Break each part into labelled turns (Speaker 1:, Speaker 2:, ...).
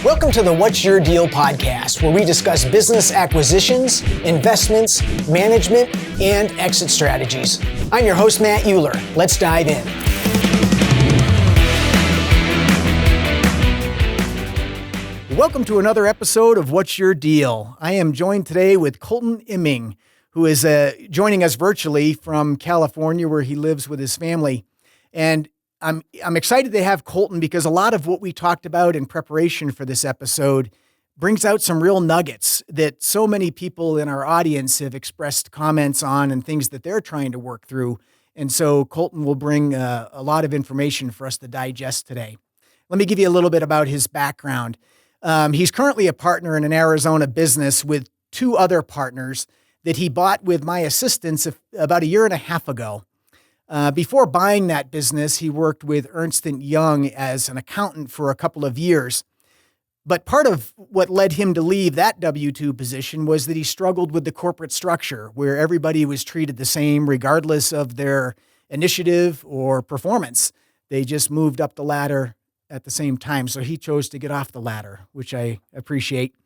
Speaker 1: Welcome to the What's Your Deal podcast, where we discuss business acquisitions, investments, management, and exit strategies. I'm your host, Matt Uhler. Let's dive in. Welcome to another episode of What's Your Deal. I am joined today with Colton Imming, who is joining us virtually from California, where he lives with his family. And I'm excited to have Colton because a lot of what we talked about in preparation for this episode brings out some real nuggets that so many people in our audience have expressed comments on and things that they're trying to work through. And so Colton will bring a lot of information for us to digest today. Let me give you a little bit about his background. He's currently a partner in an Arizona business with two other partners that he bought with my assistance about a year and a half ago. Before buying that business, he worked with Ernst & Young as an accountant for a couple of years. But part of what led him to leave that W-2 position was that he struggled with the corporate structure where everybody was treated the same regardless of their initiative or performance. They just moved up the ladder at the same time. So he chose to get off the ladder, which I appreciate.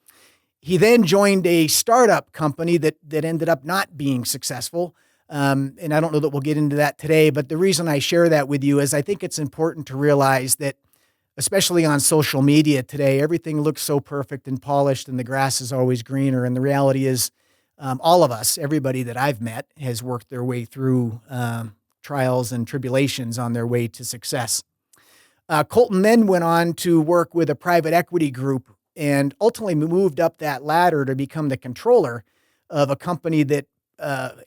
Speaker 1: He then joined a startup company that ended up not being successful. And I don't know that we'll get into that today, but the reason I share that with you is I think it's important to realize that, especially on social media today, everything looks so perfect and polished and the grass is always greener. And the reality is all of us, everybody that I've met, has worked their way through trials and tribulations on their way to success. Colton then went on to work with a private equity group and ultimately moved up that ladder to become the controller of a company that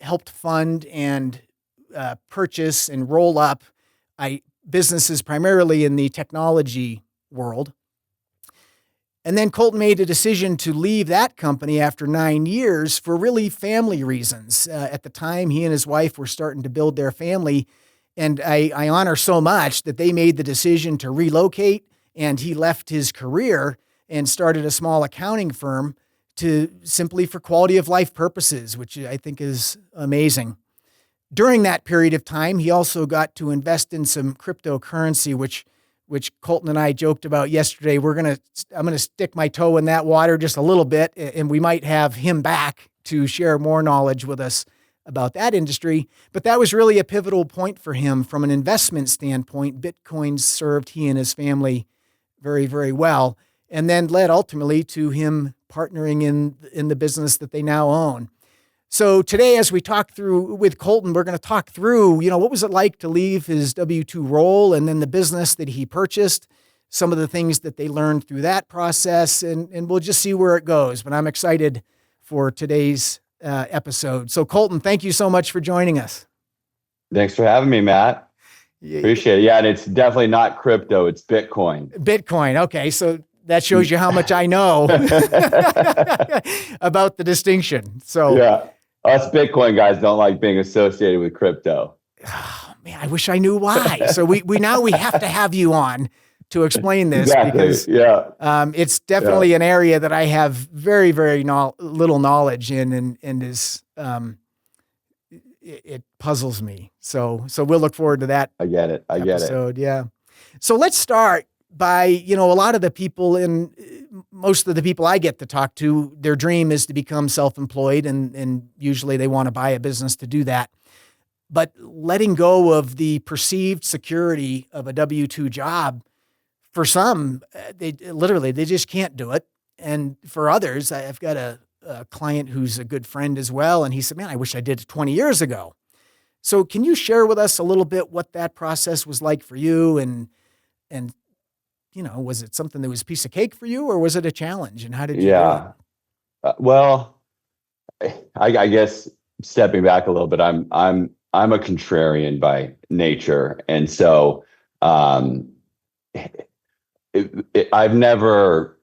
Speaker 1: helped fund and purchase and roll up businesses primarily in the technology world. And then Colton made a decision to leave that company after 9 years for really family reasons. At the time, he and his wife were starting to build their family, and I honor so much that they made the decision to relocate, and he left his career and started a small accounting firm simply for quality of life purposes, which I think is amazing. During that period of time, he also got to invest in some cryptocurrency, which Colton and I joked about yesterday. I'm gonna stick my toe in that water just a little bit, and we might have him back to share more knowledge with us about that industry. But that was really a pivotal point for him from an investment standpoint. Bitcoin served he and his family very, very well, and then led ultimately to him partnering in the business that they now own. So today, as we talk through with Colton, we're going to talk through, what was it like to leave his W-2 role and then the business that he purchased, some of the things that they learned through that process, and we'll just see where it goes. But I'm excited for today's episode. So Colton, thank you so much for joining us.
Speaker 2: Thanks for having me, Matt. Appreciate it. Yeah, and it's definitely not crypto, it's Bitcoin.
Speaker 1: Bitcoin. Okay, so that shows you how much I know about the distinction. So
Speaker 2: yeah, us Bitcoin guys don't like being associated with crypto.
Speaker 1: Oh, man, I wish I knew why. So we have to have you on to explain this because it's definitely an area that I have very, very little knowledge in, and is it puzzles me. So we'll look forward to that.
Speaker 2: I get it.
Speaker 1: Yeah. So let's start by, a lot of the people most of the people I get to talk to, their dream is to become self-employed, and usually they want to buy a business to do that. But letting go of the perceived security of a W-2 job, for some, they just can't do it. And for others, I've got a client who's a good friend as well, and he said, man, I wish I did it 20 years ago. So can you share with us a little bit what that process was like for you, and was it something that was a piece of cake for you, or was it a challenge? And how did you do it?
Speaker 2: Well, I guess stepping back a little bit, I'm a contrarian by nature. And so I've never,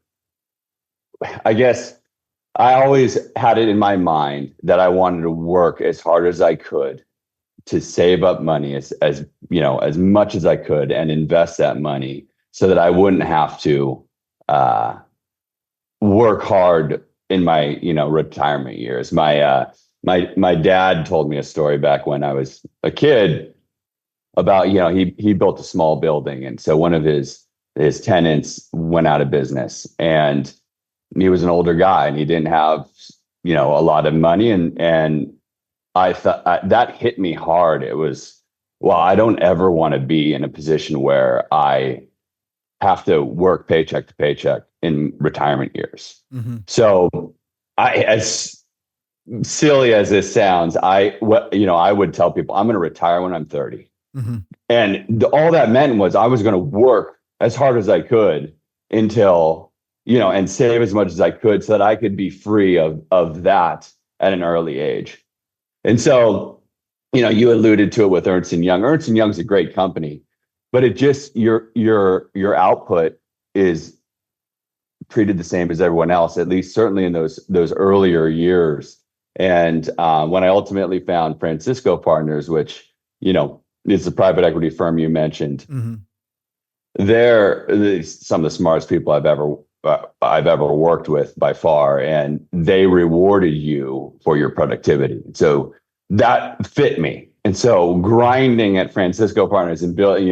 Speaker 2: I guess I always had it in my mind that I wanted to work as hard as I could to save up money as much as I could and invest that money so that I wouldn't have to work hard in my, retirement years. My dad told me a story back when I was a kid about, he built a small building. And so one of his his tenants went out of business, and he was an older guy, and he didn't have, a lot of money. And I thought that hit me hard. It was, well, I don't ever want to be in a position where I have to work paycheck to paycheck in retirement years.
Speaker 1: Mm-hmm.
Speaker 2: So as silly as this sounds, I would tell people I'm going to retire when I'm 30.
Speaker 1: Mm-hmm.
Speaker 2: And all that meant was I was going to work as hard as I could until, and save as much as I could so that I could be free of that at an early age. And so, you alluded to it with Ernst & Young. Ernst & Young's a great company, but it just, your output is treated the same as everyone else, at least certainly in those earlier years. And when I ultimately found Francisco Partners, which, is the private equity firm you mentioned,
Speaker 1: mm-hmm.
Speaker 2: they're some of the smartest people I've ever worked with by far, and they rewarded you for your productivity. So that fit me. And so grinding at Francisco Partners and building,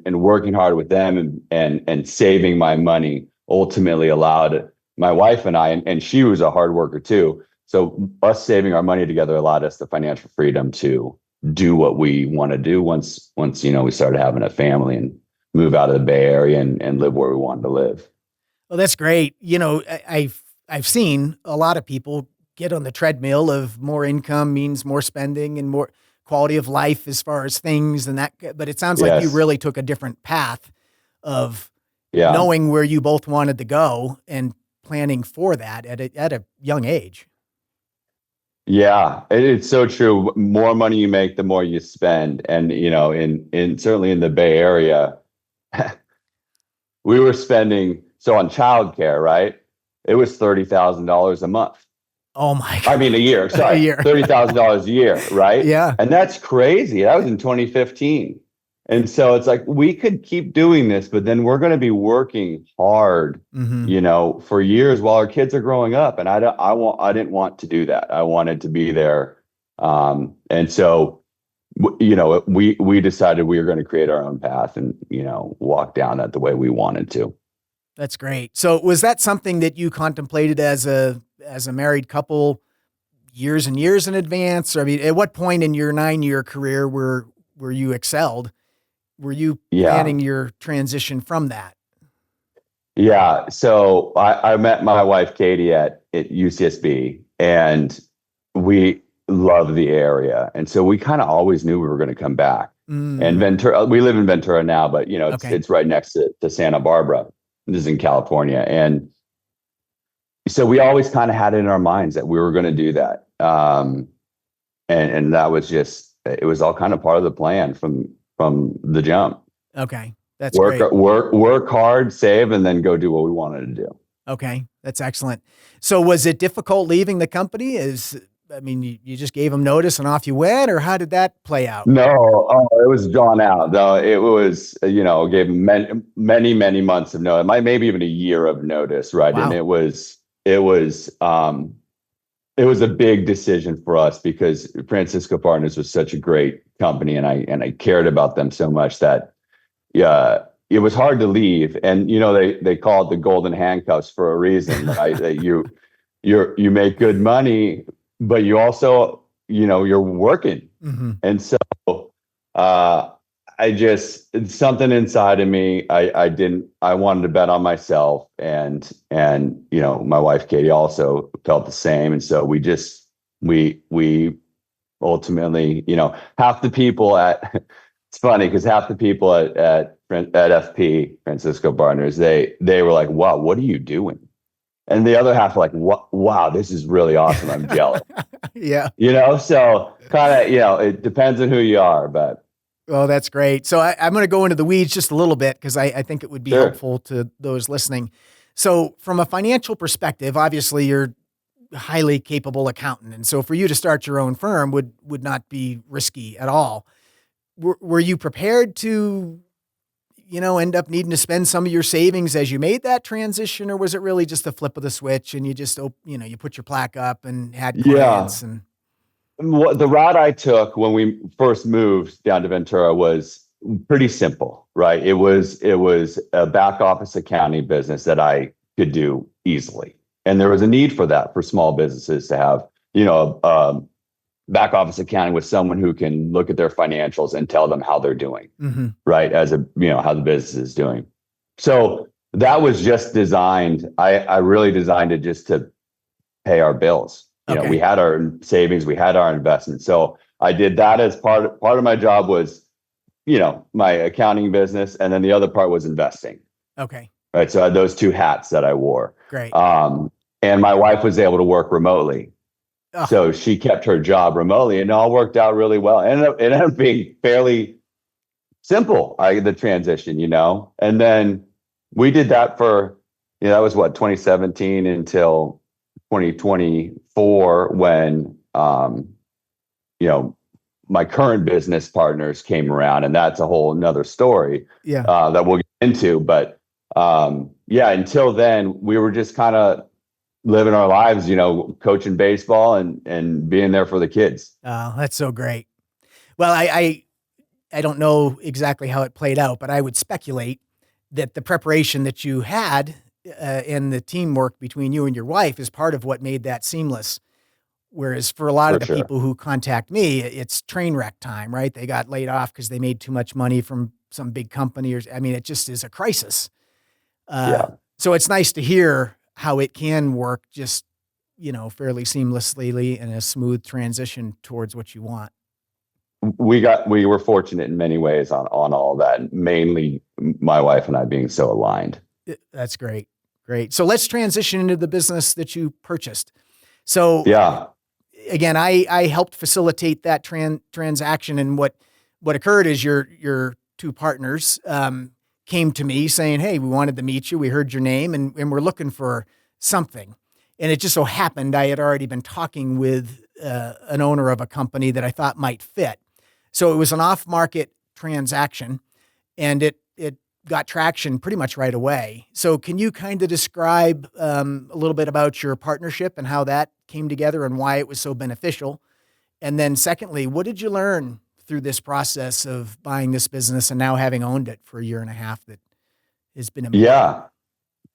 Speaker 2: and working hard with them and saving my money ultimately allowed my wife and I, and she was a hard worker too. So us saving our money together allowed us the financial freedom to do what we want to do once, we started having a family and move out of the Bay Area and live where we wanted to live.
Speaker 1: Well, that's great. I've seen a lot of people get on the treadmill of more income means more spending and more quality of life as far as things and that. But it sounds like you really took a different path of knowing where you both wanted to go and planning for that at a young age.
Speaker 2: Yeah, it's so true. More money you make, the more you spend. And, in certainly in the Bay Area, we were spending, so on childcare, right? It was $30,000 a month.
Speaker 1: Oh my God.
Speaker 2: I mean, a year, sorry.
Speaker 1: A year.
Speaker 2: $30,000 a year, right?
Speaker 1: Yeah.
Speaker 2: And that's crazy. That was in 2015. And so it's like, we could keep doing this, but then we're going to be working hard,
Speaker 1: mm-hmm.
Speaker 2: For years while our kids are growing up. And I didn't want to do that. I wanted to be there. And so, we decided we were going to create our own path and, walk down that the way we wanted to.
Speaker 1: That's great. So was that something that you contemplated as a married couple years and years in advance? Or, I mean, at what point in your 9-year career were you excelled? Were you planning your transition from that?
Speaker 2: Yeah. So I met my wife, Katie, at UCSB, and we love the area. And so we kind of always knew we were going to come back. And Ventura, we live in Ventura now, but it's right next to Santa Barbara. This is in California. And so we always kind of had it in our minds that we were going to do that. And that was it was all kind of part of the plan from the jump.
Speaker 1: Okay. That's
Speaker 2: great. Work hard, save, and then go do what we wanted to do.
Speaker 1: Okay. That's excellent. So was it difficult leaving the company? You just gave them notice and off you went, or how did that play out?
Speaker 2: No, it was drawn out. Though it was, gave many, many months of notice, maybe even a year of notice, right?
Speaker 1: Wow.
Speaker 2: And it was a big decision for us because Francisco Partners was such a great company, and I cared about them so much that it was hard to leave. And they call it the golden handcuffs for a reason, right? That you make good money, but you you're working.
Speaker 1: Mm-hmm.
Speaker 2: And so something inside of me, I wanted to bet on myself, and my wife Katie also felt the same. And so we ultimately, half the people it's funny because half the people at FP, Francisco Partners, they were like, wow, what are you doing? And the other half were like, wow, this is really awesome. I'm jealous.
Speaker 1: Yeah.
Speaker 2: So kind of, it depends on who you are, but.
Speaker 1: Oh, that's great. So I'm going to go into the weeds just a little bit because I think it would be helpful to those listening. So from a financial perspective, obviously you're a highly capable accountant. And so for you to start your own firm would not be risky at all. Were you prepared to, end up needing to spend some of your savings as you made that transition, or was it really just a flip of the switch and you just, you put your plaque up and had clients?
Speaker 2: The route I took when we first moved down to Ventura was pretty simple, right? It was a back office accounting business that I could do easily. And there was a need for that for small businesses to have, back office accounting with someone who can look at their financials and tell them how they're doing, right? How the business is doing. So that was just designed. I really designed it just to pay our bills. We had our savings, we had our investments. So I did that as part of my job was, my accounting business. And then the other part was investing.
Speaker 1: Okay.
Speaker 2: Right. So I had those two hats that I wore.
Speaker 1: Great.
Speaker 2: And my wife was able to work remotely.
Speaker 1: Oh.
Speaker 2: So she kept her job remotely and it all worked out really well. It ended up being fairly simple, the transition, and then we did that for, that was 2017 until 2024 when, my current business partners came around, and that's a whole nother story that we'll get into. But until then, we were just kind of living our lives, coaching baseball and being there for the kids.
Speaker 1: Oh, that's so great. Well, I don't know exactly how it played out, but I would speculate that the preparation that you had and the teamwork between you and your wife is part of what made that seamless. Whereas for a lot of the people who contact me, it's train wreck time, right? They got laid off because they made too much money from some big company, it just is a crisis. So it's nice to hear how it can work just, fairly seamlessly in a smooth transition towards what you want.
Speaker 2: We were fortunate in many ways on all that, mainly my wife and I being so aligned.
Speaker 1: That's great. Great. So let's transition into the business that you purchased. So again, I helped facilitate that transaction, and what occurred is your two partners came to me saying, "Hey, we wanted to meet you. We heard your name, and we're looking for something." And it just so happened I had already been talking with an owner of a company that I thought might fit. So it was an off-market transaction, and it got traction pretty much right away. So can you kind of describe a little bit about your partnership and how that came together and why it was so beneficial? And then secondly, what did you learn through this process of buying this business and now having owned it for a year and a half that has been important?
Speaker 2: Yeah.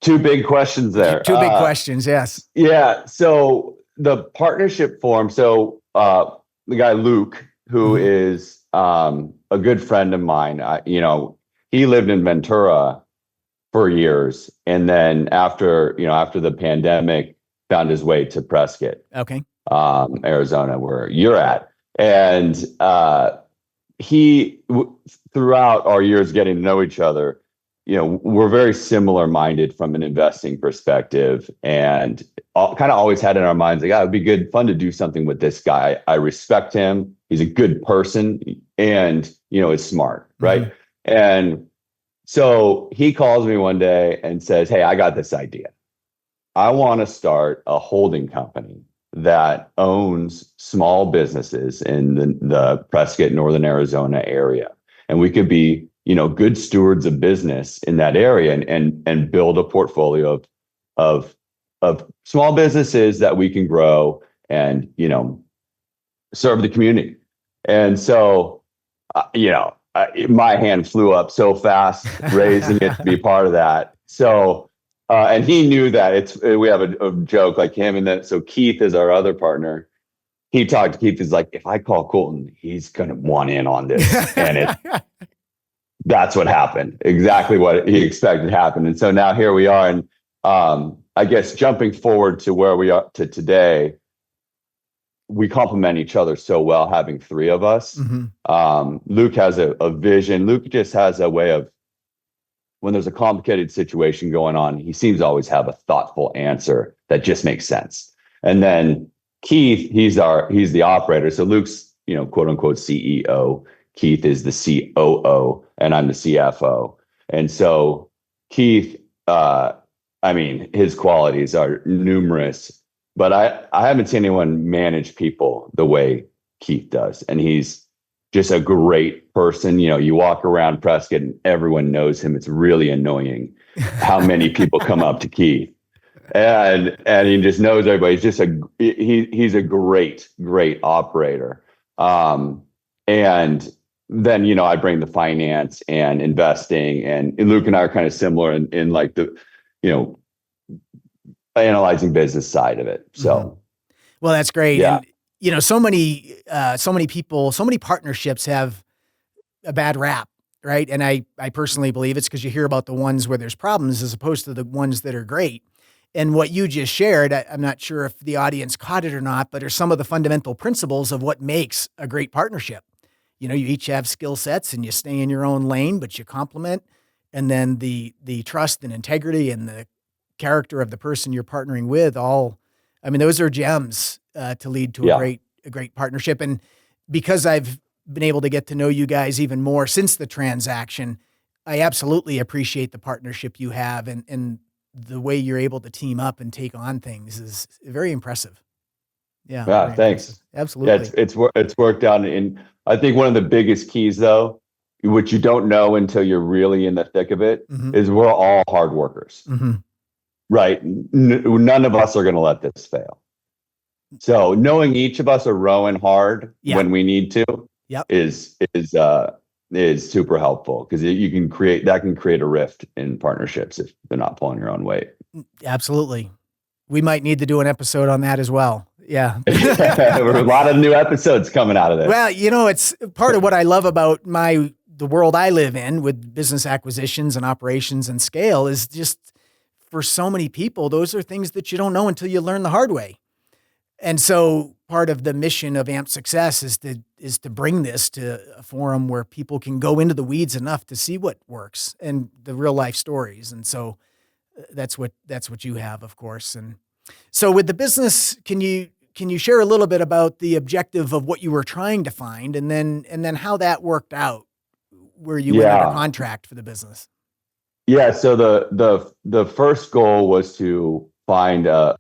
Speaker 2: Two big questions there.
Speaker 1: Two big questions, yes.
Speaker 2: Yeah. So the partnership form. So the guy, Luke, who is a good friend of mine, he lived in Ventura for years. And then after the pandemic, found his way to Prescott, Arizona, where you're at. And throughout our years getting to know each other, we're very similar minded from an investing perspective, and kind of always had in our minds, like, it'd be fun to do something with this guy. I respect him. He's a good person and, is smart. Right. And so he calls me one day and says, "Hey, I got this idea. I want to start a holding company that owns small businesses in the Prescott, Northern Arizona area. And we could be, good stewards of business in that area and build a portfolio of small businesses that we can grow and, serve the community." And so, my hand flew up so fast, raising it to be part of that. So, and he knew that we have a joke like him. And then, so Keith is our other partner. He talked to Keith. He's like, "If I call Colton, he's going to want in on this." And that's what happened. Exactly what he expected happened. And so now here we are. And I guess jumping forward to where we are to today, we complement each other so well, having three of us. Luke has a vision. Luke just has a way of, when there's a complicated situation going on, he seems to always have a thoughtful answer that just makes sense. And then Keith, he's the operator. So Luke's, quote unquote CEO. Keith is the COO, and I'm the CFO. And so Keith, his qualities are numerous, but I haven't seen anyone manage people the way Keith does. And he's just a great person. You walk around Prescott and everyone knows him. It's really annoying how many people come up to Keith, and he just knows everybody. He's just he's a great operator. And then, I bring the finance and investing, and Luke and I are kind of similar in like the, analyzing business side of it. So,
Speaker 1: well, that's great.
Speaker 2: yeah.
Speaker 1: And, so many people, so many partnerships have a bad rap, right? And I personally believe it's because you hear about the ones where there's problems as opposed to the ones that are great. And what you just shared, I'm not sure if the audience caught it or not, but are some of the fundamental principles of what makes a great partnership. You each have skill sets and you stay in your own lane, but you complement. And then the trust and integrity and the character of the person you're partnering with, those are gems to lead to a great partnership. And because I've been able to get to know you guys even more since the transaction, I absolutely appreciate the partnership you have, and the way you're able to team up and take on things is very impressive. Yeah.
Speaker 2: Yeah. Thanks.
Speaker 1: Impressive. Absolutely.
Speaker 2: Yeah, it's worked out. And I think one of the biggest keys, though, which you don't know until you're really in the thick of it, is we're all hard workers, right? None of us are going to let this fail. So knowing each of us are rowing hard when we need to is super helpful, because you can create a rift in partnerships if they're not pulling your own weight.
Speaker 1: Absolutely. We might need to do an episode on that as well. Yeah.
Speaker 2: There were a lot of new episodes coming out of this.
Speaker 1: Well, it's part of what I love about the world I live in with business acquisitions and operations and scale is just, for so many people, those are things that you don't know until you learn the hard way. And so part of the mission of AMP Success is to bring this to a forum where people can go into the weeds enough to see what works and the real life stories. And so that's what you have, of course. And so with the business, can you share a little bit about the objective of what you were trying to find, and then how that worked out, where you went under contract for the business?
Speaker 2: Yeah. So the first goal was to find a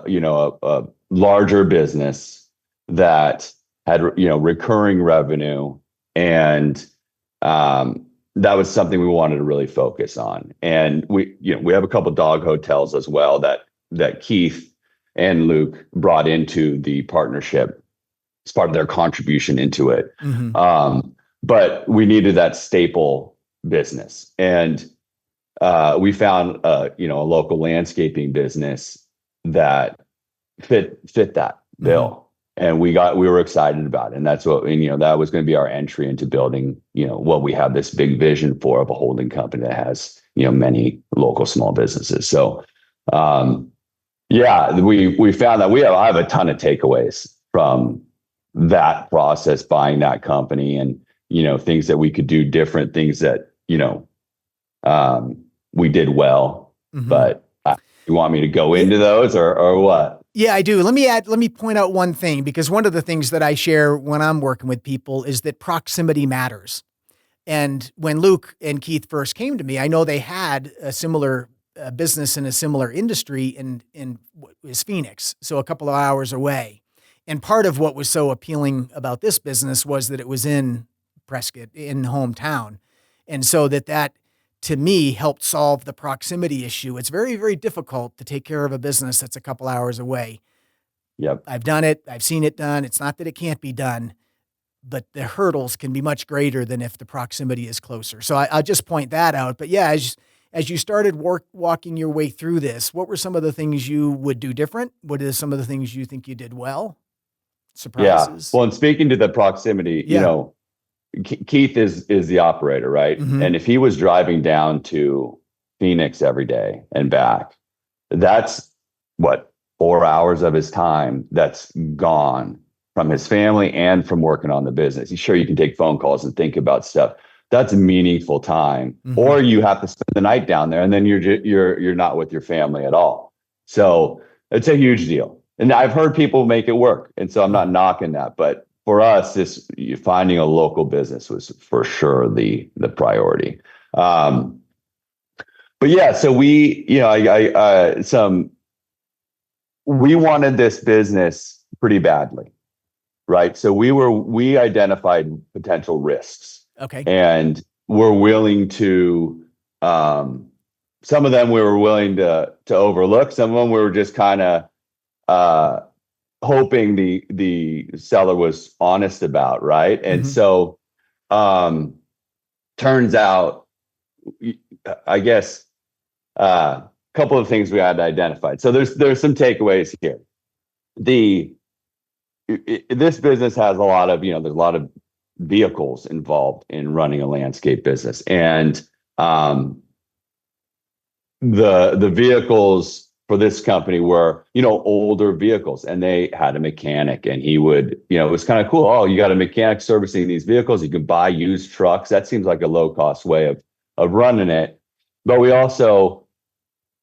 Speaker 2: larger business that had recurring revenue, and that was something we wanted to really focus on. And we have a couple dog hotels as well that Keith and Luke brought into the partnership as part of their contribution into it. But we needed that staple business, and we found a local landscaping business that fit that bill, and we were excited about it. And that's what that was going to be our entry into building what we have this big vision for, of a holding company that has many local small businesses. So we found that I have a ton of takeaways from that process, buying that company, and things that we could do different, things that we did well. But you want me to go into those or what?
Speaker 1: Yeah, I do. Let me point out one thing, because one of the things that I share when I'm working with people is that proximity matters. And when Luke and Keith first came to me, I know they had a similar business in a similar industry in was Phoenix, so a couple of hours away. And part of what was so appealing about this business was that it was in Prescott, in hometown. And so that to me helped solve the proximity issue. It's very, very difficult to take care of a business that's a couple hours away.
Speaker 2: Yep.
Speaker 1: I've done it. I've seen it done. It's not that it can't be done, but the hurdles can be much greater than if the proximity is closer. So I'll just point that out. But yeah, as you started walking your way through this, what were some of the things you would do different? What are some of the things you think you did well? Surprises?
Speaker 2: Yeah. Well, and speaking to the proximity, Keith is the operator, right? And if he was driving down to Phoenix every day and back, that's 4 hours of his time that's gone from his family and from working on the business. Sure, you can take phone calls and think about stuff. That's meaningful time. Or you have to spend the night down there, and then you're not with your family at all. So it's a huge deal. And I've heard people make it work, and so I'm not knocking that, but for us, finding a local business was for sure the priority. But yeah, so we wanted this business pretty badly, right? So we identified potential risks, and we're willing to. Some of them we were willing to overlook. Some of them we were just kind of hoping the seller was honest about, right? And so turns out, I guess, a couple of things we had identified. So there's some takeaways here. This business has a lot of, there's a lot of vehicles involved in running a landscape business. And the vehicles for this company were, older vehicles, and they had a mechanic, and he would, it was kind of cool. Oh, you got a mechanic servicing these vehicles. You can buy used trucks. That seems like a low cost way of running it. But we also,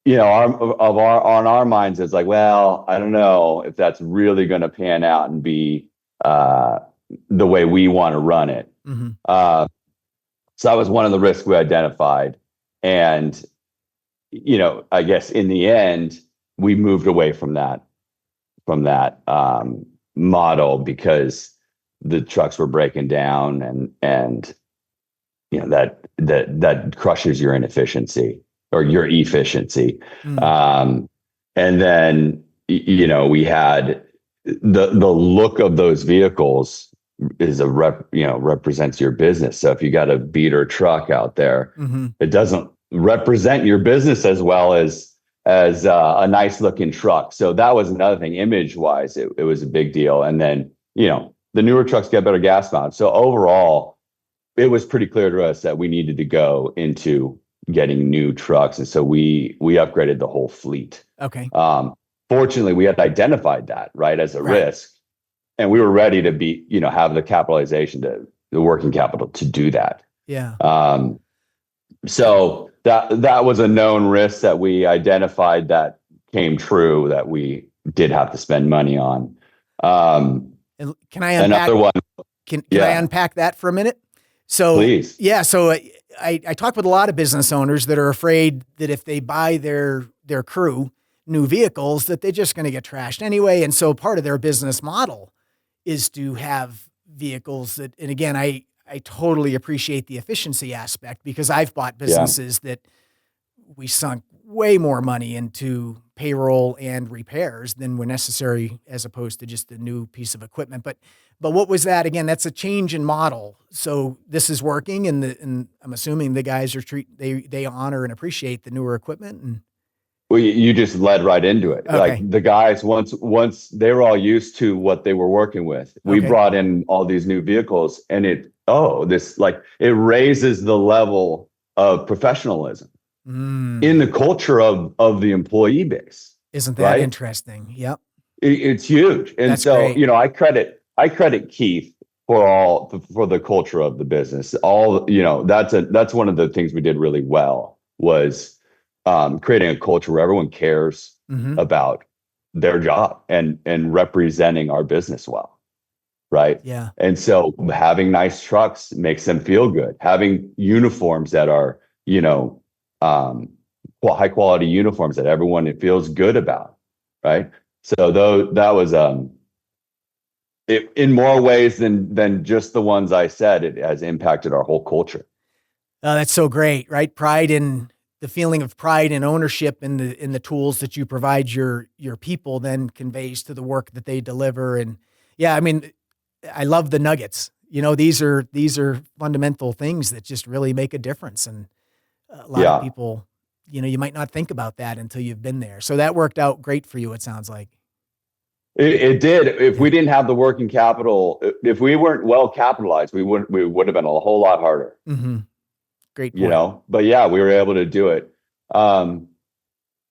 Speaker 2: on our minds, it's like, well, I don't know if that's really going to pan out and be the way we want to run it.
Speaker 1: Mm-hmm.
Speaker 2: So that was one of the risks we identified. And, I guess in the end, we moved away from that model because the trucks were breaking down, and that crushes your inefficiency or your efficiency. Mm. And then, we had the look of those vehicles is represents your business. So if you got a beater truck out there, mm-hmm. it doesn't represent your business as well as a nice looking truck. So that was another thing. Image wise, it was a big deal. And then, the newer trucks get better gas mileage. So overall, it was pretty clear to us that we needed to go into getting new trucks. And so we upgraded the whole fleet.
Speaker 1: Okay.
Speaker 2: Fortunately, we had identified that as a risk, and we were ready to have the capitalization, the working capital to do that.
Speaker 1: Yeah.
Speaker 2: So that was a known risk that we identified that came true, that we did have to spend money on.
Speaker 1: And can I unpack
Speaker 2: another one?
Speaker 1: Can I unpack that for a minute? So
Speaker 2: please.
Speaker 1: Yeah. So I talk with a lot of business owners that are afraid that if they buy their crew new vehicles, that they're just going to get trashed anyway. And so part of their business model is to have vehicles that, and again, I totally appreciate the efficiency aspect, because I've bought businesses that we sunk way more money into payroll and repairs than were necessary, as opposed to just a new piece of equipment. But what was that? Again, that's a change in model. So this is working, and I'm assuming the guys are they honor and appreciate the newer equipment. And
Speaker 2: well, you just led right into it.
Speaker 1: Okay.
Speaker 2: Like the guys, once they were all used to what they were working with, we brought in all these new vehicles, and it raises the level of professionalism in the culture of the employee base.
Speaker 1: Isn't that interesting? Yep.
Speaker 2: It's huge. And that's so, great. I credit Keith for the culture of the business. That's one of the things we did really well, was creating a culture where everyone cares about their job and representing our business well. Right.
Speaker 1: Yeah.
Speaker 2: And so having nice trucks makes them feel good. Having uniforms that are, high quality uniforms that everyone feels good about. Right. So that was in more ways than just the ones I said, it has impacted our whole culture.
Speaker 1: That's so great. Right. Pride in the feeling of pride and ownership in the tools that you provide your people then conveys to the work that they deliver. And yeah, I mean, I love the nuggets. These are fundamental things that just really make a difference. And a lot of people, you might not think about that until you've been there. So that worked out great for you, it sounds like.
Speaker 2: It did. If we didn't have the working capital, if we weren't well capitalized, we would have been a whole lot harder.
Speaker 1: Mm-hmm. Great point.
Speaker 2: But yeah, we were able to do it. And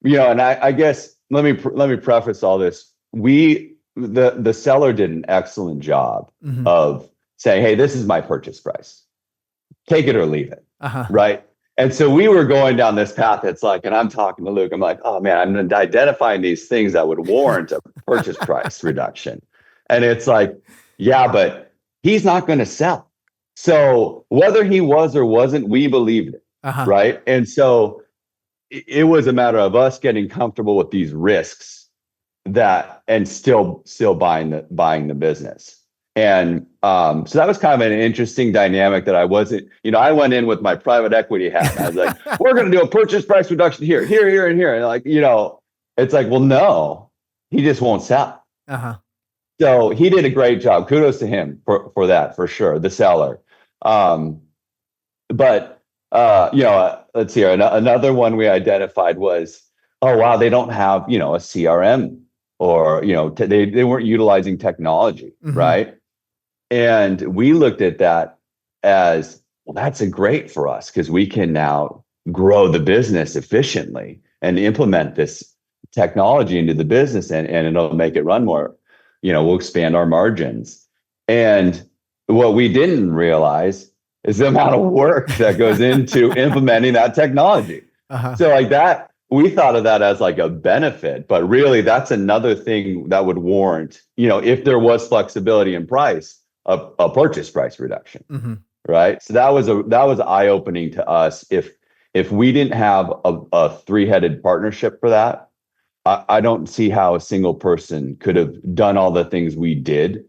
Speaker 2: I guess let me preface all this. The seller did an excellent job of saying, hey, this is my purchase price. Take it or leave it. Right. And so we were going down this path. It's like, and I'm talking to Luke, I'm like, oh man, I'm identifying these things that would warrant a purchase price reduction. And it's like, yeah, but he's not going to sell. So whether he was or wasn't, we believed it. Right. And so it was a matter of us getting comfortable with these risks and still buying the business. And so that was kind of an interesting dynamic that I wasn't, I went in with my private equity hat. And I was like, we're going to do a purchase price reduction here, and here. And like, it's like, well, no, he just won't sell. So he did a great job. Kudos to him for that, for sure. The seller. but let's see here. Another one we identified was, oh wow, they don't have a CRM, or they weren't utilizing technology, right? And we looked at that as, well, that's a great for us because we can now grow the business efficiently and implement this technology into the business, and it'll make it run more. We'll expand our margins. And what we didn't realize is the amount of work that goes into implementing that technology. So like that, we thought of that as like a benefit, but really that's another thing that would warrant, if there was flexibility in price, a purchase price reduction, right? So that was eye-opening to us. If we didn't have a three-headed partnership for that, I don't see how a single person could have done all the things we did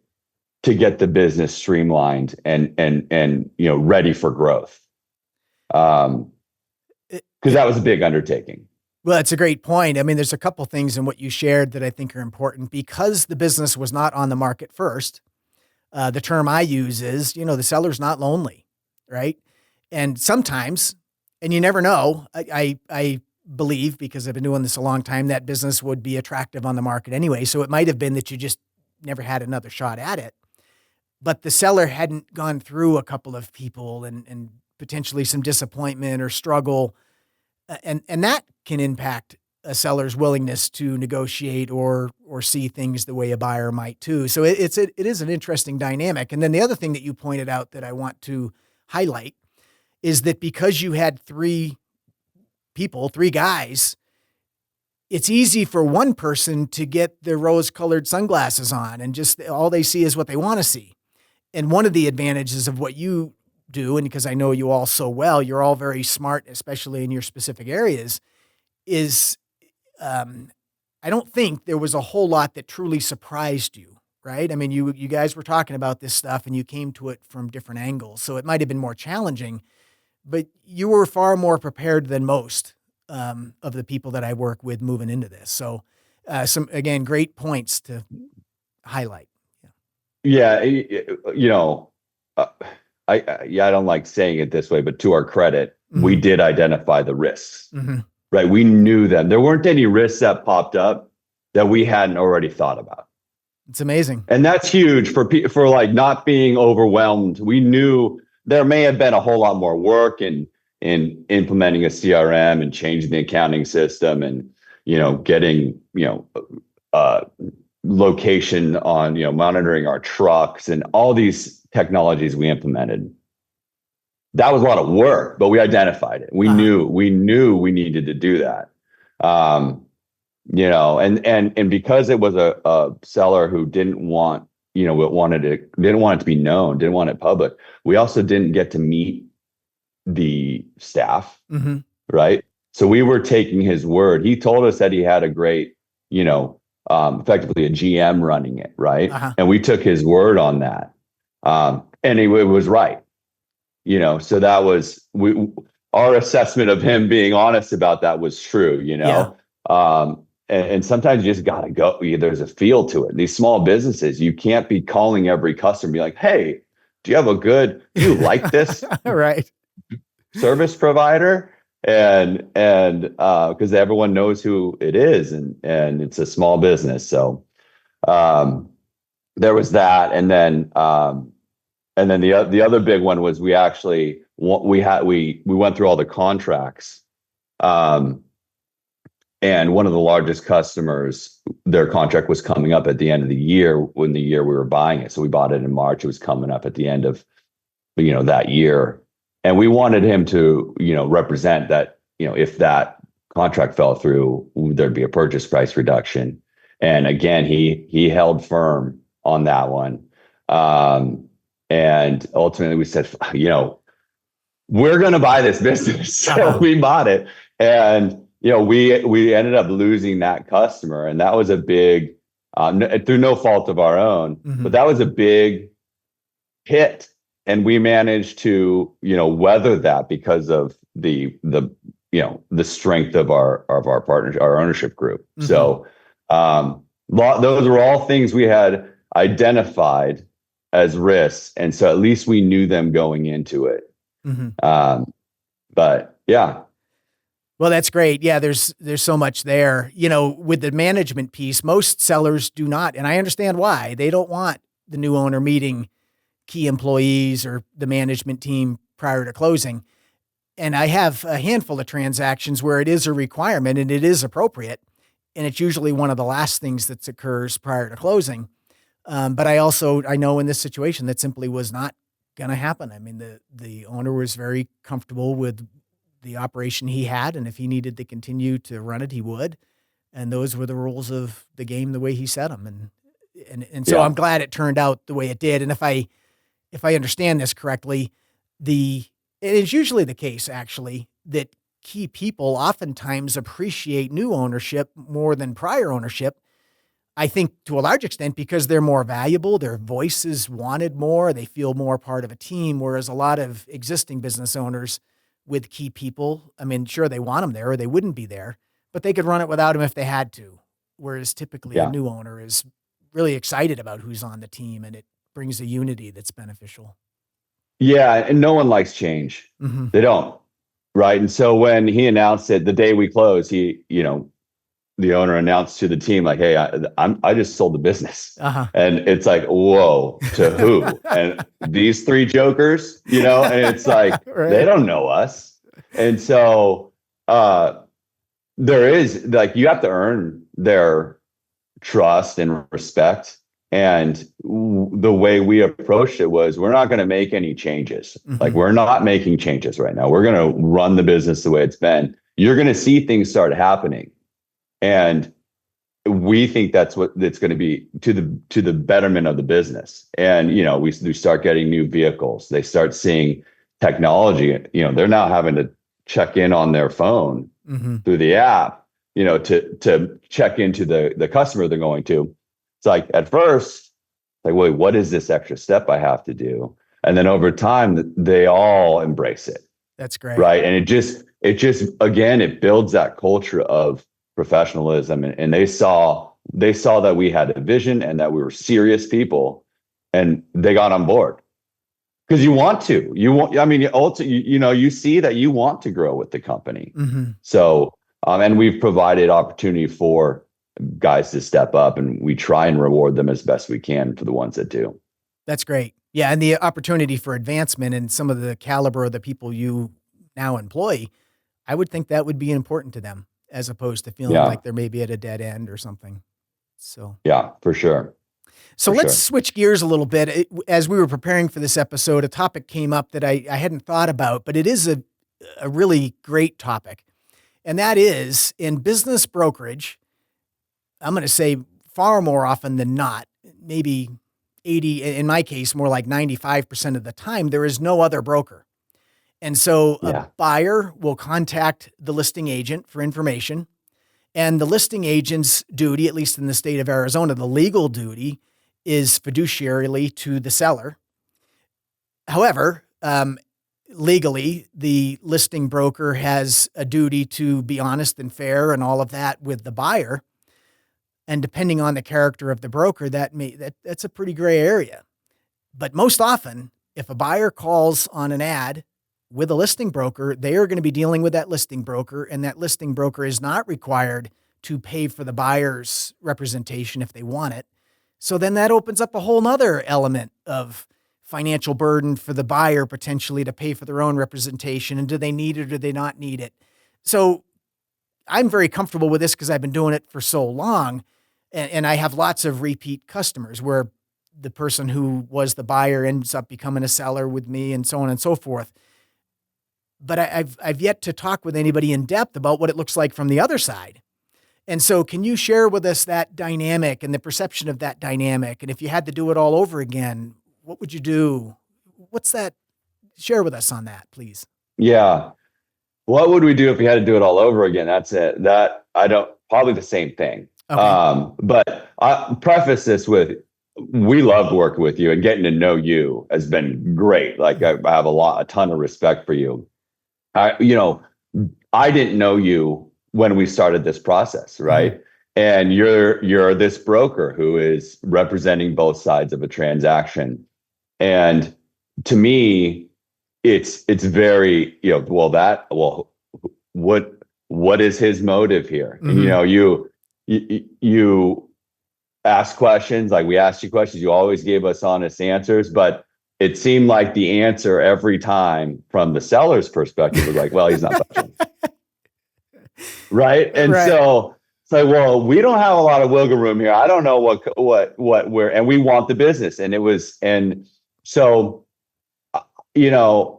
Speaker 2: to get the business streamlined and ready for growth. Because that was a big undertaking.
Speaker 1: Well, that's a great point. I mean, there's a couple things in what you shared that I think are important. Because the business was not on the market first, the term I use is, the seller's not lonely, right? And sometimes, and you never know, I believe, because I've been doing this a long time, that business would be attractive on the market anyway. So it might have been that you just never had another shot at it. But the seller hadn't gone through a couple of people and potentially some disappointment or struggle. And that can impact a seller's willingness to negotiate or see things the way a buyer might too. So it is an interesting dynamic. And then the other thing that you pointed out that I want to highlight is that because you had three guys, it's easy for one person to get their rose-colored sunglasses on and just all they see is what they want to see. And one of the advantages of what you do, and because I know you all so well, you're all very smart, especially in your specific areas, is I don't think there was a whole lot that truly surprised you, right? I mean, you guys were talking about this stuff and you came to it from different angles. So it might have been more challenging, but you were far more prepared than most of the people that I work with moving into this. So some, again, great points to highlight.
Speaker 2: Yeah. I don't like saying it this way, but to our credit, we did identify the risks, right? We knew them. There weren't any risks that popped up that we hadn't already thought about.
Speaker 1: It's amazing.
Speaker 2: And that's huge for like not being overwhelmed. We knew there may have been a whole lot more work in implementing a CRM and changing the accounting system and, getting, location on, monitoring our trucks and all these technologies we implemented. That was a lot of work, but we identified it. We knew we needed to do that. And because it was a seller who didn't want, didn't want it to be known, didn't want it public. We also didn't get to meet the staff, right? So we were taking his word. He told us that he had a great, effectively a GM running it, right? And we took his word on that. And it was right. So that was our assessment of him being honest about that was true, and sometimes you just got to go. There's a feel to it. These small businesses, you can't be calling every customer and be like, hey, do you like this
Speaker 1: right
Speaker 2: service provider? And because everyone knows who it is and it's a small business. So there was that. And then the other big one was we went through all the contracts. And one of the largest customers, their contract was coming up at the end of the year when the year we were buying it. So we bought it in March. It was coming up at the end of, that year. And we wanted him to, represent that, if that contract fell through, there'd be a purchase price reduction. And again, he held firm on that one. And ultimately we said, we're going to buy this business. So we bought it. And, we ended up losing that customer. And that was a big, through no fault of our own, but that was a big hit. And we managed to, weather that because of the strength of our partnership, our ownership group. So those were all things we had identified as risks. And so at least we knew them going into it.
Speaker 1: Mhm.
Speaker 2: But yeah.
Speaker 1: Well, that's great. Yeah, there's so much there. With the management piece, most sellers do not, and I understand why. They don't want the new owner meeting key employees or the management team prior to closing. And I have a handful of transactions where it is a requirement and it is appropriate. And it's usually one of the last things that occurs prior to closing. But I know in this situation that simply was not going to happen. I mean, the owner was very comfortable with the operation he had, and if he needed to continue to run it, he would. And those were the rules of the game, the way he set them. And so
Speaker 2: Yeah.
Speaker 1: I'm glad it turned out the way it did. And if I understand this correctly, it is usually the case, actually, that key people oftentimes appreciate new ownership more than prior ownership. I think to a large extent because they're more valuable, their voice is wanted more, they feel more part of a team, whereas a lot of existing business owners with key people, I mean, sure, they want them there or they wouldn't be there, but they could run it without them if they had to. Whereas typically a
Speaker 2: Yeah.
Speaker 1: new owner is really excited about who's on the team and it brings a unity that's beneficial.
Speaker 2: Yeah. And no one likes change.
Speaker 1: Mm-hmm.
Speaker 2: They don't. Right. And so when he announced it the day we closed, the owner announced to the team, like, "Hey, I just sold the business."
Speaker 1: Uh-huh.
Speaker 2: And it's like, whoa, to who? And these three jokers, and it's like,
Speaker 1: Right.
Speaker 2: they don't know us. And so there is like, you have to earn their trust and respect. And the way we approached it was, we're not going to make any changes.
Speaker 1: Mm-hmm.
Speaker 2: Like, we're not making changes right now. We're going to run the business the way it's been. You're going to see things start happening. And we think that's what it's going to be to the betterment of the business. And, we start getting new vehicles. They start seeing technology. They're now having to check in on their phone
Speaker 1: Mm-hmm.
Speaker 2: through the app, to check into the customer they're going to. It's like, at first, like, wait, what is this extra step I have to do? And then over time, they all embrace it.
Speaker 1: That's great.
Speaker 2: Right. And it just, again, it builds that culture of professionalism. And they saw that we had a vision and that we were serious people, and they got on board. Because you see that you want to grow with the company.
Speaker 1: Mm-hmm.
Speaker 2: So, and we've provided opportunity for guys to step up, and we try and reward them as best we can for the ones that do.
Speaker 1: That's great. Yeah. And the opportunity for advancement and some of the caliber of the people you now employ, I would think that would be important to them, as opposed to feeling like they're maybe at a dead end or something. So,
Speaker 2: yeah, for sure.
Speaker 1: So let's switch gears a little bit. As we were preparing for this episode, a topic came up that I hadn't thought about, but it is a really great topic. And that is, in business brokerage, I'm going to say far more often than not, maybe 80, in my case, more like 95% of the time, there is no other broker. And so a buyer will contact the listing agent for information, and the listing agent's duty, at least in the state of Arizona, the legal duty is fiduciarily to the seller. However, legally, the listing broker has a duty to be honest and fair and all of that with the buyer. And depending on the character of the broker, that's a pretty gray area. But most often, if a buyer calls on an ad with a listing broker, they are going to be dealing with that listing broker, and that listing broker is not required to pay for the buyer's representation if they want it. So then that opens up a whole nother element of financial burden for the buyer potentially to pay for their own representation. And do they need it or do they not need it? So I'm very comfortable with this because I've been doing it for so long. And I have lots of repeat customers where the person who was the buyer ends up becoming a seller with me and so on and so forth. But I've yet to talk with anybody in depth about what it looks like from the other side. And so can you share with us that dynamic and the perception of that dynamic? And if you had to do it all over again, what would you do? What's that? Share with us on that, please.
Speaker 2: Yeah. What would we do if we had to do it all over again? That's it. Probably the same thing. Okay. But I preface this with, we love working with you, and getting to know you has been great. Like, I have a ton of respect for you. I didn't know you when we started this process, right? Mm-hmm. And you're this broker who is representing both sides of a transaction. And to me, it's very, what is his motive here? And
Speaker 1: Mm-hmm.
Speaker 2: you ask questions, like we asked you questions, you always gave us honest answers, but it seemed like the answer every time from the seller's perspective was like, well, he's not budging. Right. And
Speaker 1: Right.
Speaker 2: so it's like, well, we don't have a lot of wiggle room here. I don't know where, and we want the business. And so, you know,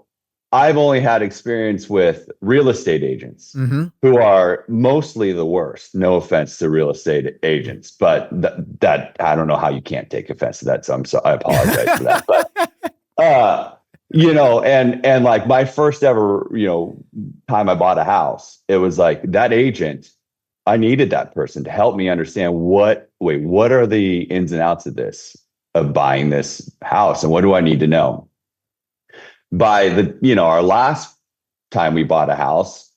Speaker 2: I've only had experience with real estate agents
Speaker 1: Mm-hmm.
Speaker 2: who are mostly the worst. No offense to real estate agents, but that I don't know how you can't take offense to that. So I apologize for that. But and like my first ever, time I bought a house, it was like that agent, I needed that person to help me understand what are the ins and outs of this, of buying this house, and what do I need to know? By our last time we bought a house,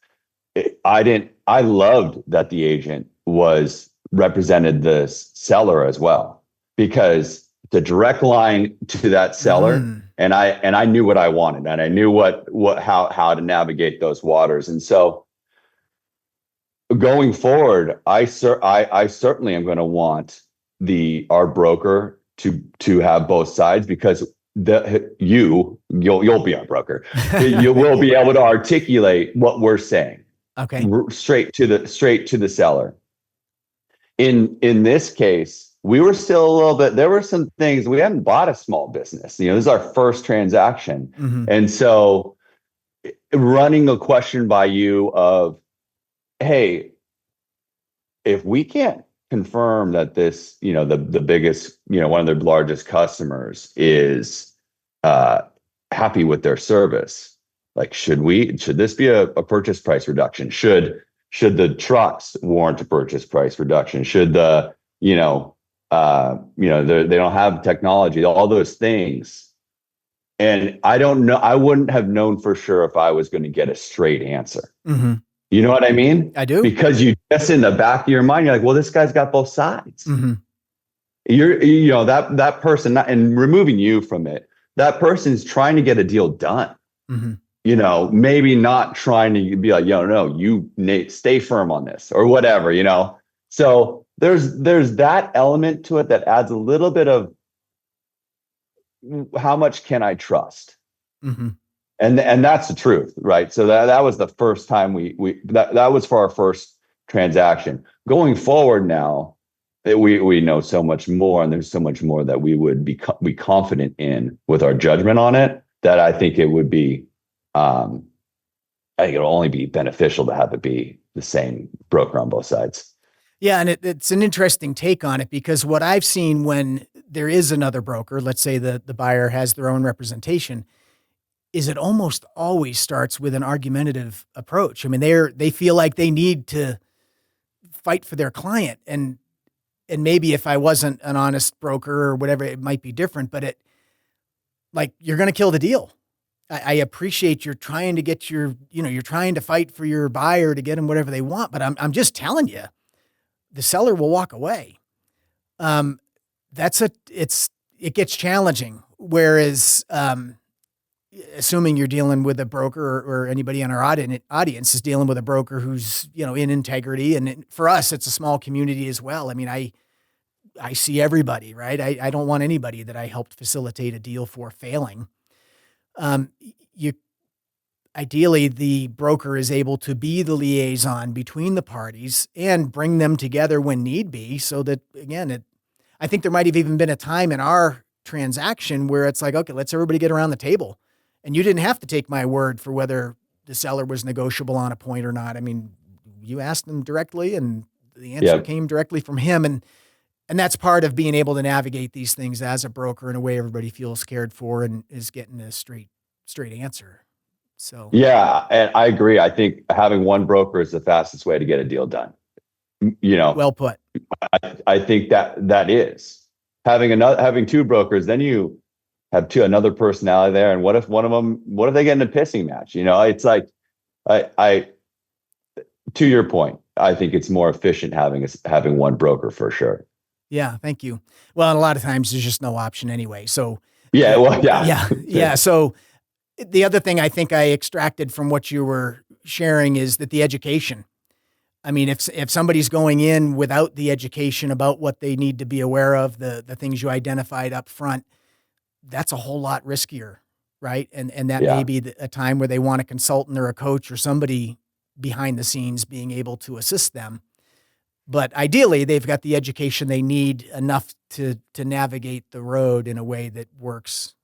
Speaker 2: I loved that the agent represented the seller as well, because the direct line to that seller, and I knew what I wanted, and I knew how to navigate those waters. And so going forward, I certainly am going to want our broker to have both sides, because you'll be our broker. You will be able to articulate what we're saying.
Speaker 1: Okay.
Speaker 2: Straight to the seller. In this case, we were still a little bit, there were some things, we hadn't bought a small business. This is our first transaction.
Speaker 1: Mm-hmm.
Speaker 2: And so running a question by you of, hey, if we can't confirm that this, the biggest, one of their largest customers is happy with their service, like, should this be a purchase price reduction? Should the trucks warrant a purchase price reduction? Should they don't have technology, all those things. And I don't know, I wouldn't have known for sure if I was going to get a straight answer.
Speaker 1: Mm-hmm.
Speaker 2: You know what I mean?
Speaker 1: I do.
Speaker 2: Because you just, in the back of your mind, you're like, well, this guy's got both sides.
Speaker 1: Mm-hmm.
Speaker 2: That person, and removing you from it, that person's trying to get a deal done. Mm-hmm. Maybe not trying to be like, no, you stay firm on this or whatever, So there's that element to it that adds a little bit of, how much can I trust? Mm-hmm. And that's the truth, right? So that was the first time that was for our first transaction. Going forward now, we know so much more, and there's so much more that we would be confident in with our judgment on it, that I think it would be, I think it'll only be beneficial to have it be the same broker on both sides.
Speaker 1: Yeah, and it's an interesting take on it, because what I've seen when there is another broker, let's say the buyer has their own representation, is it almost always starts with an argumentative approach. I mean, they feel like they need to fight for their client, and maybe if I wasn't an honest broker or whatever, it might be different, but you're going to kill the deal. I appreciate you're trying to get you're trying to fight for your buyer to get them whatever they want, but I'm just telling you, the seller will walk away. It gets challenging. Whereas, assuming you're dealing with a broker, or anybody in our audience is dealing with a broker who's, in integrity. And for us, it's a small community as well. I mean, I see everybody, right? I don't want anybody that I helped facilitate a deal for failing. Ideally, the broker is able to be the liaison between the parties and bring them together when need be, so that, again, I think there might have even been a time in our transaction where it's like, okay, let's everybody get around the table. And you didn't have to take my word for whether the seller was negotiable on a point or not. I mean, you asked them directly, and the answer came directly from him. And that's part of being able to navigate these things as a broker in a way everybody feels cared for and is getting a straight answer. So
Speaker 2: yeah, and I agree. I think having one broker is the fastest way to get a deal done.
Speaker 1: Well put.
Speaker 2: I think that is having two brokers. Then you have another personality there, and what if they get in a pissing match? It's like, I to your point, I think it's more efficient having one broker for sure.
Speaker 1: Yeah, thank you. Well, and a lot of times there's just no option anyway. So
Speaker 2: yeah, well, yeah.
Speaker 1: Yeah. So The other thing I think I extracted from what you were sharing is that the education. I mean, if somebody's going in without the education about what they need to be aware of, the things you identified up front, that's a whole lot riskier, right? And that may
Speaker 2: Yeah.
Speaker 1: be a time where they want a consultant or a coach or somebody behind the scenes being able to assist them. But ideally, they've got the education they need enough to navigate the road in a way that works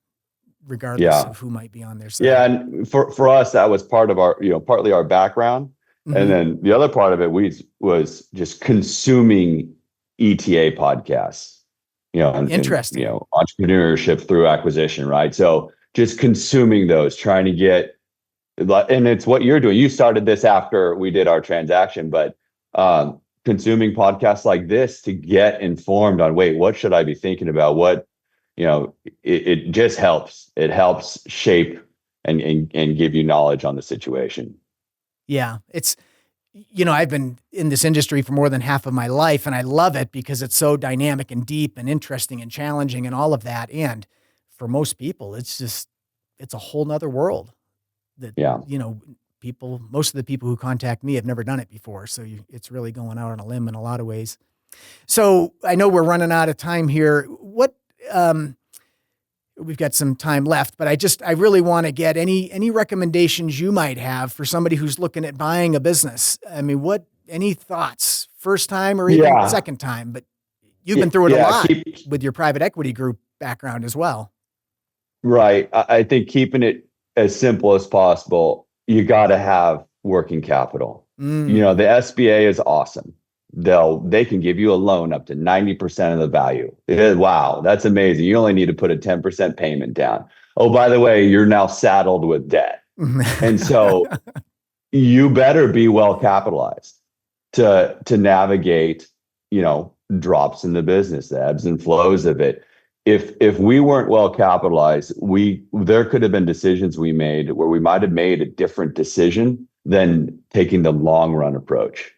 Speaker 1: regardless
Speaker 2: Yeah.
Speaker 1: of who might be on their
Speaker 2: Yeah.
Speaker 1: side.
Speaker 2: And for us, that was part of our, partly our background. And
Speaker 1: Mm-hmm.
Speaker 2: then the other part of it, was just consuming ETA podcasts,
Speaker 1: Interesting.
Speaker 2: entrepreneurship through acquisition, right? So just consuming those, trying to get, and it's what you're doing. You started this after we did our transaction, but consuming podcasts like this to get informed on, wait, what should I be thinking about? What, it just helps. It helps shape and give you knowledge on the situation.
Speaker 1: Yeah. I've been in this industry for more than half of my life, and I love it because it's so dynamic and deep and interesting and challenging and all of that. And for most people, it's a whole nother world that,
Speaker 2: Yeah.
Speaker 1: most of the people who contact me have never done it before. So it's really going out on a limb in a lot of ways. So I know we're running out of time here. We've got some time left, but I really want to get any recommendations you might have for somebody who's looking at buying a business. I mean, any thoughts, first time or even second time, but you've been through it a lot with your private equity group background as well.
Speaker 2: Right. I think keeping it as simple as possible, you got to have working capital. The SBA is awesome. They can give you a loan up to 90% of the value. Wow, that's amazing. You only need to put a 10% payment down. Oh, by the way, you're now saddled with debt. And so you better be well capitalized to navigate, drops in the business, the ebbs and flows of it. If we weren't well capitalized, there could have been decisions we made where we might have made a different decision than taking the long run approach.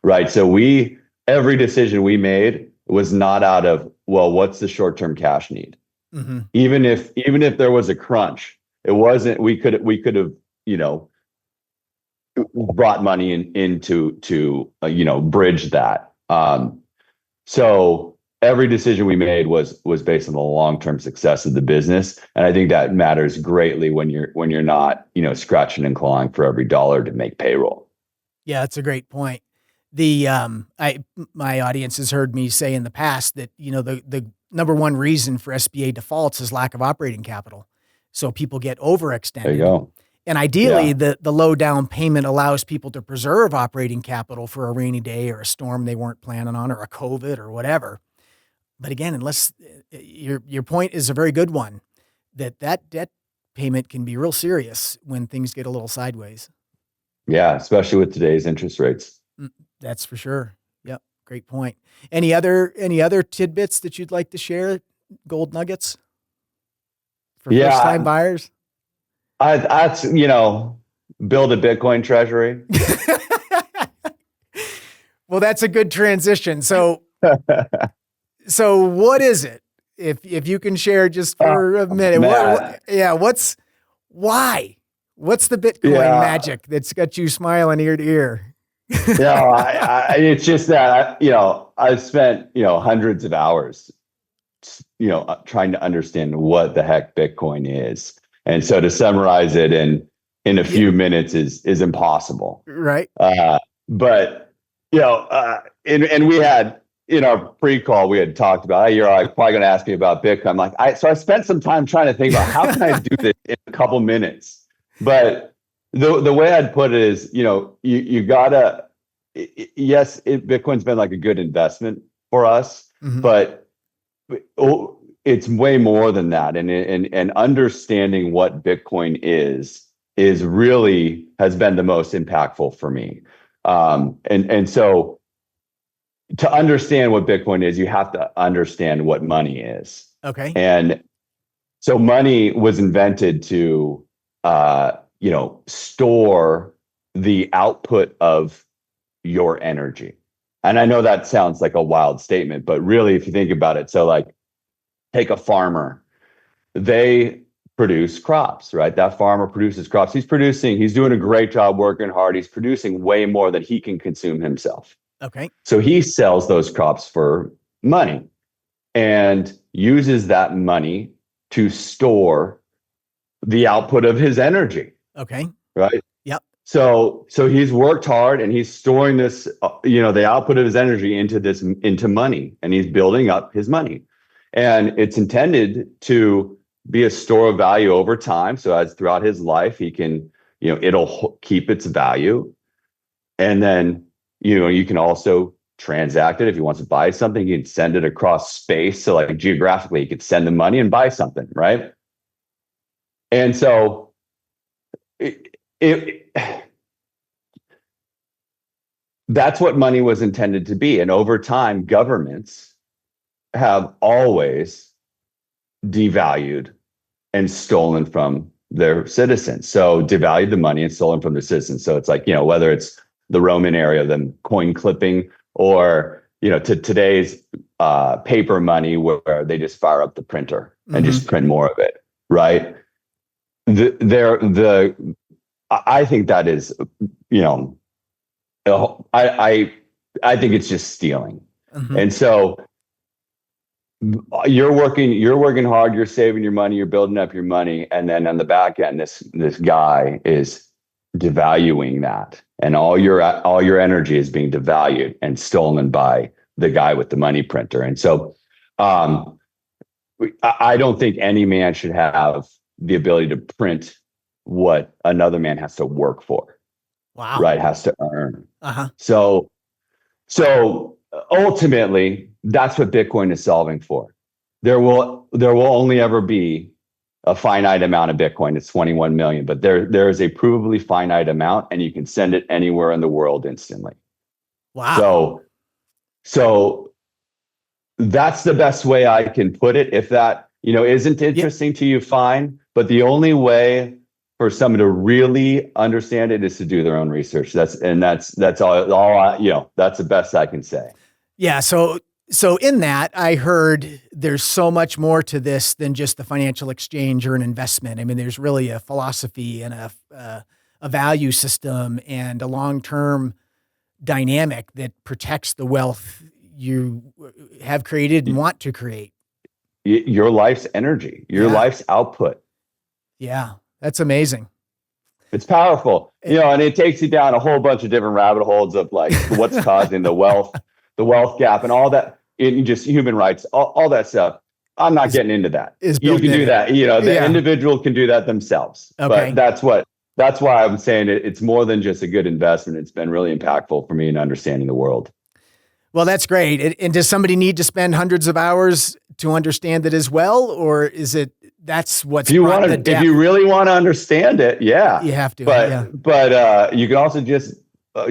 Speaker 2: Right. So every decision we made was not out of, well, what's the short-term cash need?
Speaker 1: Mm-hmm.
Speaker 2: Even if there was a crunch, it wasn't, we could have, brought money into bridge that. So every decision we made was based on the long-term success of the business. And I think that matters greatly when you're not, scratching and clawing for every dollar to make payroll.
Speaker 1: Yeah, that's a great point. My audience has heard me say in the past that, the number one reason for SBA defaults is lack of operating capital. So people get overextended.
Speaker 2: There you go.
Speaker 1: And ideally, the low down payment allows people to preserve operating capital for a rainy day or a storm they weren't planning on, or a COVID or whatever. But again, unless your point is a very good one, that debt payment can be real serious when things get a little sideways.
Speaker 2: Yeah, especially with today's interest rates.
Speaker 1: That's for sure. Yep. Great point. Any other tidbits that you'd like to share? Gold nuggets for first time buyers?
Speaker 2: That's, build a Bitcoin treasury.
Speaker 1: Well, that's a good transition. So what is it? If you can share just for a minute, why? What's the Bitcoin magic that's got you smiling ear to ear?
Speaker 2: It's just that, I've spent, hundreds of hours, trying to understand what the heck Bitcoin is. And so to summarize it in a few minutes is impossible.
Speaker 1: Right.
Speaker 2: But, and we had, in our pre-call, we had talked about, you're probably going to ask me about Bitcoin. I'm like, so I spent some time trying to think about how can I do this in a couple minutes? But the way I'd put it is, you gotta, yes, Bitcoin's been like a good investment for us, but it's way more than that. And understanding what Bitcoin is really has been the most impactful for me. And so to understand what Bitcoin is, you have to understand what money is.
Speaker 1: Okay.
Speaker 2: And so money was invented to, store the output of your energy. And I know that sounds like a wild statement, but really, if you think about it, so like take a farmer, they produce crops, right? That farmer produces crops. He's doing a great job working hard. He's producing way more than he can consume himself.
Speaker 1: Okay.
Speaker 2: So he sells those crops for money and uses that money to store the output of his energy.
Speaker 1: Okay.
Speaker 2: Right.
Speaker 1: Yep.
Speaker 2: So he's worked hard and he's storing this, the output of his energy into money, and he's building up his money, and it's intended to be a store of value over time. So as throughout his life, he can, it'll keep its value. And then, you can also transact it. If he wants to buy something, he can send it across space. So like geographically, he could send the money and buy something. Right. And so that's what money was intended to be. And over time, governments have always devalued and stolen from their citizens. So devalued the money and stolen from their citizens. So it's like, whether it's the Roman era, them coin clipping, or, to today's paper money where they just fire up the printer and just print more of it. Right. I think that is, I think it's just stealing. And so you're working hard, you're saving your money, you're building up your money. And then on the back end, this guy is devaluing that. And all your energy is being devalued and stolen by the guy with the money printer. And so I don't think any man should have the ability to print what another man has to work for.
Speaker 1: Wow.
Speaker 2: Right. Has to earn. So ultimately, that's what Bitcoin is solving for. There will only ever be a finite amount of Bitcoin. It's 21 million, but there is a provably finite amount, and you can send it anywhere in the world instantly.
Speaker 1: Wow.
Speaker 2: So that's the best way I can put it. If that, isn't interesting to you, fine. But the only way for someone to really understand it is to do their own research. That's all that's the best I can say.
Speaker 1: Yeah. So in that, I heard there's so much more to this than just the financial exchange or an investment. I mean, there's really a philosophy and a value system and a long-term dynamic that protects the wealth you have created and want to create.
Speaker 2: Your life's energy, your life's output.
Speaker 1: Yeah, that's amazing.
Speaker 2: It's powerful, and it takes you down a whole bunch of different rabbit holes of like what's causing the wealth gap and all that, in just human rights, all that stuff. I'm not getting into that. You can do that. The individual can do that themselves.
Speaker 1: Okay.
Speaker 2: But that's why I'm saying it's more than just a good investment. It's been really impactful for me in understanding the world.
Speaker 1: Well, that's great. And does somebody need to spend hundreds of hours to understand it as well? Or is it, that's what's
Speaker 2: if you really want to understand it, you have to. But you can also just,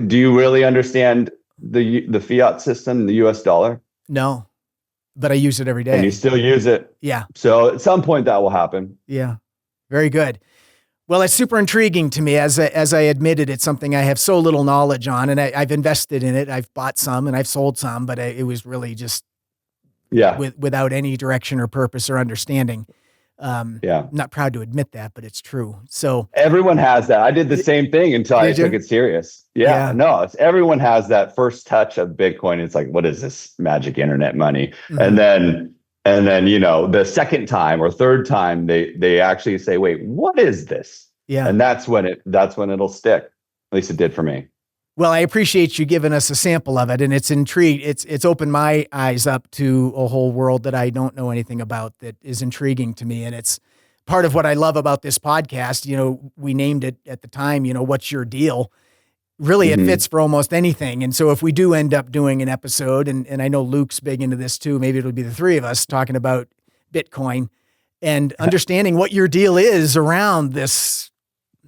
Speaker 2: do you really understand the fiat system, the US dollar?
Speaker 1: No, but I use it every day.
Speaker 2: And you still use it.
Speaker 1: Yeah.
Speaker 2: So at some point that will happen.
Speaker 1: Yeah. Very good. Well, it's super intriguing to me. As I admitted, it's something I have so little knowledge on, and I've invested in it. I've bought some and I've sold some, but it was really just without any direction or purpose or understanding. I'm not proud to admit that, but it's true. So
Speaker 2: everyone has that. I did the same thing until I took it serious. No, everyone has that first touch of Bitcoin. It's like, what is this magic internet money? And then the second time or third time they actually say, wait, what is this? Yeah. And that's when it'll stick. At least it did for me.
Speaker 1: Well, I appreciate you giving us a sample of it, and it's intrigued. It's opened my eyes up to a whole world that I don't know anything about that is intriguing to me. And it's part of what I love about this podcast. We named it at the time, What's Your Deal? Really, it fits for almost anything. And so if we do end up doing an episode, and I know Luke's big into this too, maybe it'll be the three of us talking about Bitcoin and understanding what your deal is around this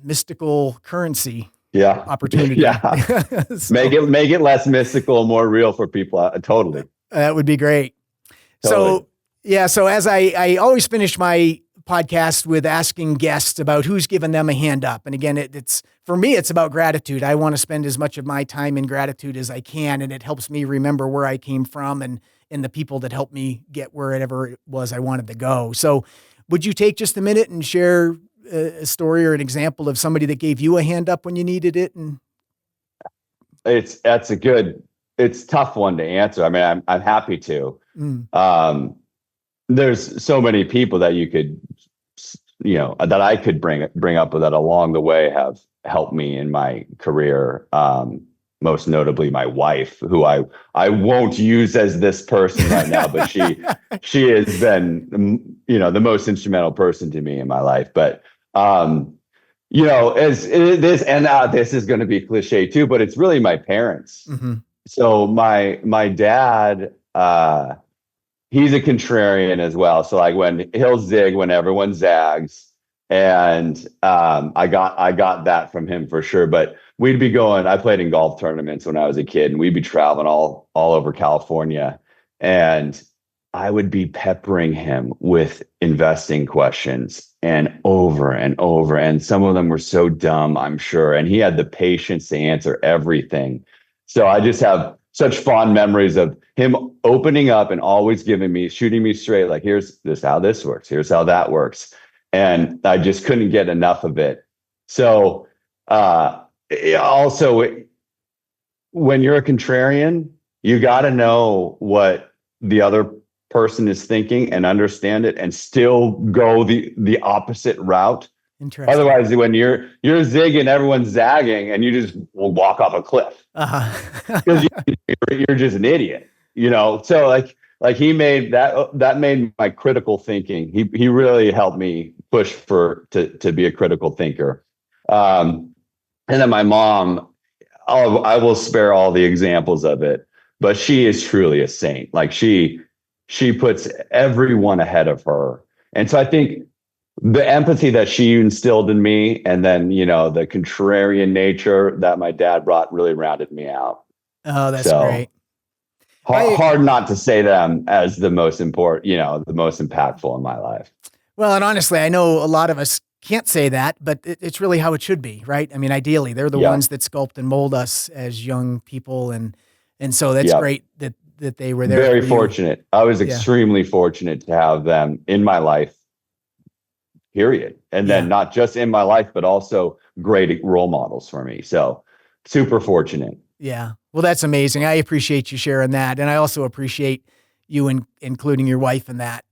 Speaker 1: mystical currency opportunity.
Speaker 2: So, make it less mystical, more real for people. Totally.
Speaker 1: That would be great.
Speaker 2: Totally.
Speaker 1: So as I always finish my podcast with asking guests about who's given them a hand up. And again, it's for me, it's about gratitude. I want to spend as much of my time in gratitude as I can. And it helps me remember where I came from and the people that helped me get wherever it was I wanted to go. So Would you take just a minute and share a story or an example of somebody that gave you a hand up when you needed it? And
Speaker 2: It's a tough one to answer. I mean, I'm happy to. There's so many people that you could, that I could bring up that along the way have helped me in my career. Most notably my wife, who I won't use as this person right now, but she has been, the most instrumental person to me in my life. But, as this, and this is going to be cliche too, but it's really my parents.
Speaker 1: Mm-hmm.
Speaker 2: So my dad, he's a contrarian as well. So like when he'll zig when everyone zags. And I got that from him for sure. But we'd be I played in golf tournaments when I was a kid, and we'd be traveling all over California. And I would be peppering him with investing questions and over. And some of them were so dumb, I'm sure. And he had the patience to answer everything. So I just have such fond memories of him opening up and always shooting me straight. Like, here's how this works. Here's how that works. And I just couldn't get enough of it. So also, when you're a contrarian, you got to know what the other person is thinking and understand it and still go the opposite route.
Speaker 1: Interesting.
Speaker 2: Otherwise, when you're zigging, everyone's zagging, and you just will walk off a cliff because you're just an idiot, So like he made that made my critical thinking. He really helped me push to be a critical thinker. And then my mom, I will spare all the examples of it, but she is truly a saint. Like she puts everyone ahead of her. And so I think the empathy that she instilled in me, and then, the contrarian nature that my dad brought, really rounded me out.
Speaker 1: Oh, that's great.
Speaker 2: Hard not to say them as the most important, the most impactful in my life.
Speaker 1: Well, and honestly, I know a lot of us can't say that, but it's really how it should be, right? I mean, ideally, they're the ones that sculpt and mold us as young people, and so that's great that they were there.
Speaker 2: Very fortunate. I was extremely fortunate to have them in my life, period. And then not just in my life, but also great role models for me. So super fortunate. Yeah.
Speaker 1: Well, that's amazing. I appreciate you sharing that. And I also appreciate you including your wife in that.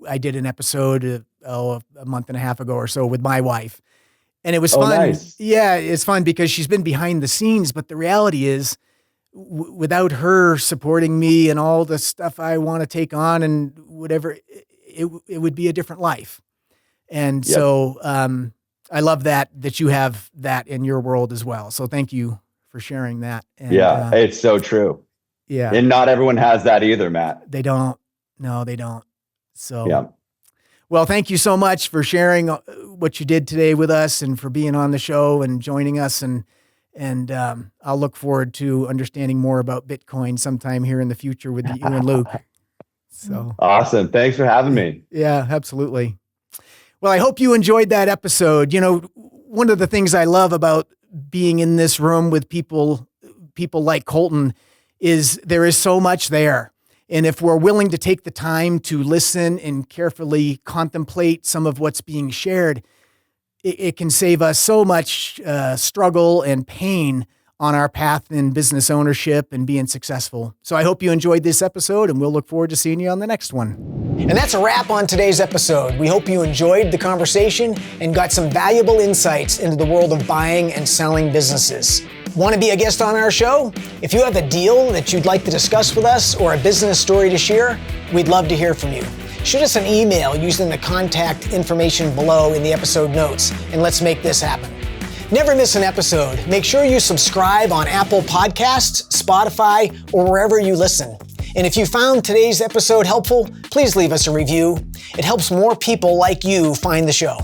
Speaker 1: I did an episode a month and a half ago or so with my wife, and it was fun.
Speaker 2: Nice.
Speaker 1: Yeah, it's fun because she's been behind the scenes, but the reality is without her supporting me and all the stuff I want to take on and whatever, it would be a different life. And so I love that you have that in your world as well. So thank you for sharing that. And,
Speaker 2: it's so true.
Speaker 1: Yeah.
Speaker 2: And not everyone has that either, Matt.
Speaker 1: They don't. No, they don't. So, well, thank you so much for sharing what you did today with us and for being on the show and joining us. And I'll look forward to understanding more about Bitcoin sometime here in the future with you and Luke. So
Speaker 2: awesome. Thanks for having me.
Speaker 1: Yeah, absolutely. Well, I hope you enjoyed that episode. One of the things I love about being in this room with people like Colton is there is so much there. And if we're willing to take the time to listen and carefully contemplate some of what's being shared, it can save us so much struggle and pain on our path in business ownership and being successful. So I hope you enjoyed this episode, and we'll look forward to seeing you on the next one. And that's a wrap on today's episode. We hope you enjoyed the conversation and got some valuable insights into the world of buying and selling businesses. Want to be a guest on our show? If you have a deal that you'd like to discuss with us or a business story to share, we'd love to hear from you. Shoot us an email using the contact information below in the episode notes, and let's make this happen. Never miss an episode. Make sure you subscribe on Apple Podcasts, Spotify, or wherever you listen. And if you found today's episode helpful, please leave us a review. It helps more people like you find the show.